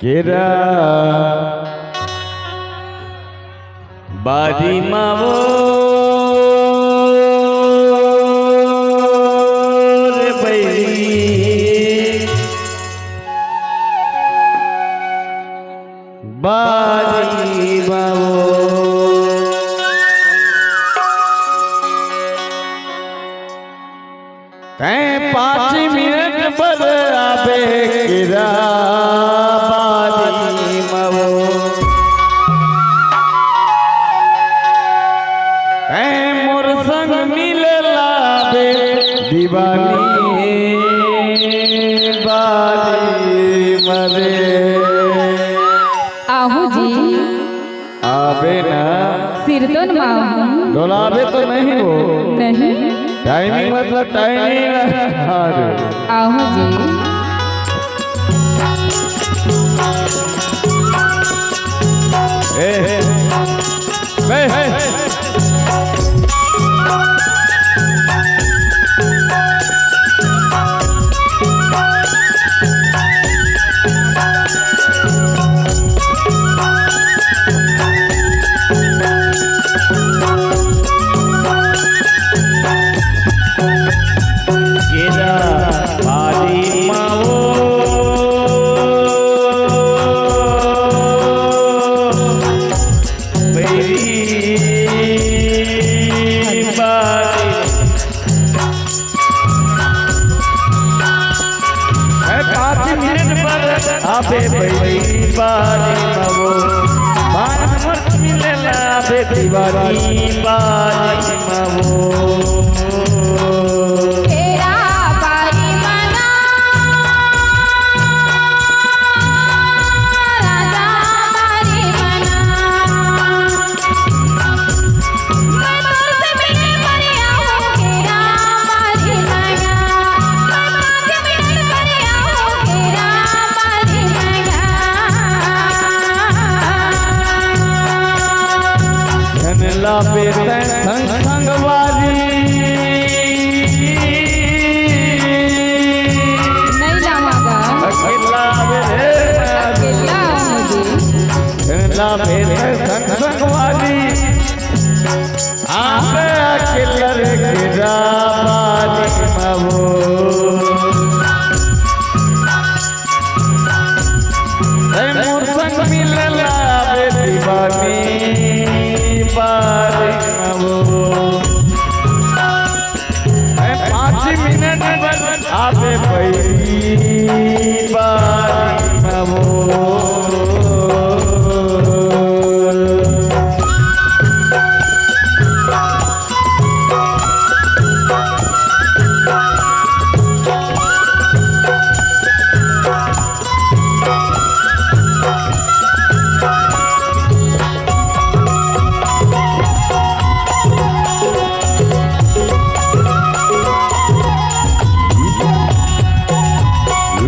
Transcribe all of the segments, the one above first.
केरा बारी मावो रे बैरी बारी मावो तैं 5 मिनट पर आबे केरा बारी मावो तैं मोर संग मिले लाबे दीवानी बारी मरे आहू जी आबे ना सिर तो नवाऊं डोलाबे तो नहीं हो नहीं टाइमिंग मतलब टाइमिंग आहू जी आबे बैरी बारी मावो बार मिले लाबे दीवानी बारी मावो केरा बारी मना राजा बारी मना मैं तोर से मिलने पर आऊं केरा बारी मना मैं 5 मिनट पर आऊं केरा बारी मना धन लाबे संग संग वाली नहीं लावागा अकेला रे अकेला मुझे धन लाबे संग संग वाली आबे अकेला रे केरा बारी मावो मोर संग मिले लाबे दीवानी बारी मावो 5 मिनट पर आबे बैरी बारी मावो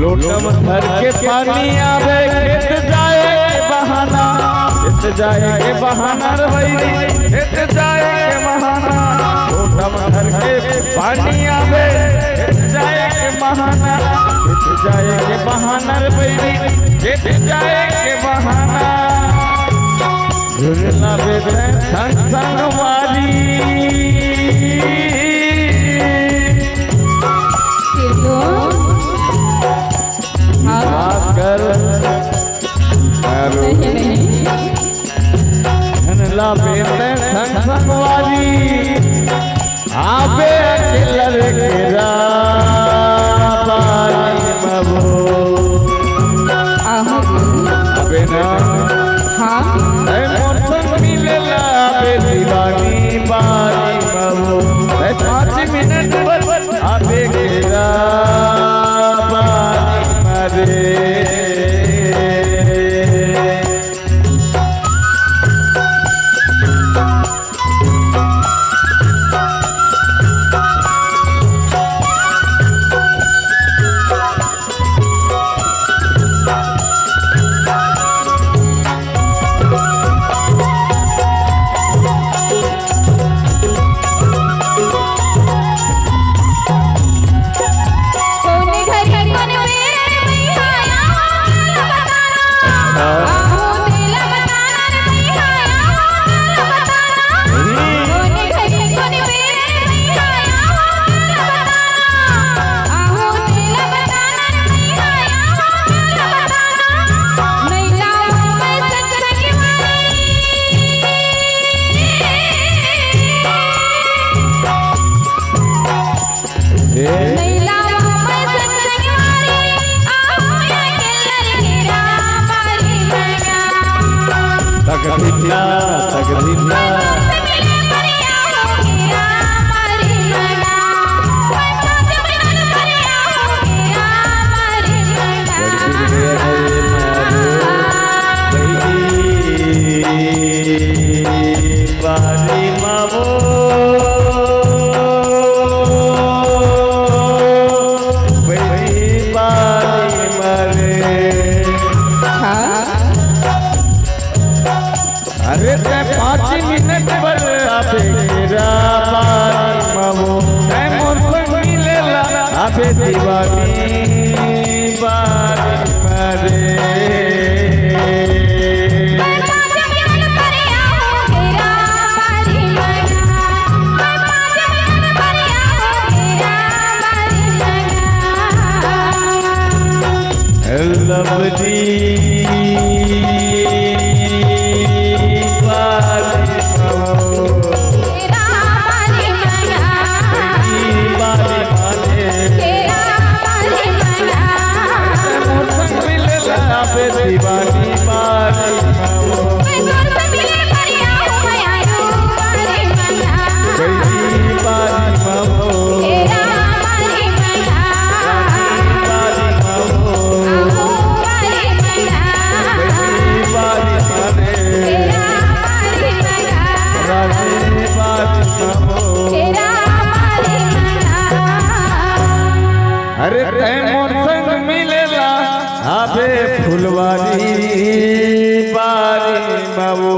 लोटम धर के पानी आवे खेत जाए के बहाना रे बैरी खेत जाए के बहाना लोटम धर के पानी आवे खेत जाए के बहाना रे बैरी खेत जाए के बहाना झुरना बेटे संग संग वाली सिर तो कर धन लाबे संग संग वाली आबे अकेला रे केरा बारी मावो आहू आबे ना हाँ मोर संग मिले लाबे दीवानी बारी मावो 5 मिनट पर आबे केरा बारी मारे कोने घर कोने मेरे भैया बबली बारी तेरा बारी मंगा बारी माने तेरा बारी मंगा मोर संग मिलला बे दीवानी बारी मैं तोर से मिले परिया हूँ मैं आयो बारी मंगा बारी मामो तेरा बारी मंगा बारी मामो आओ बारी मंगा बारी माने तेरा बारी मंगा रानी बारी मामो तेरा बारी मंगा अरे तै मोर संग मिलेला आबे फुलवारी बारी मामो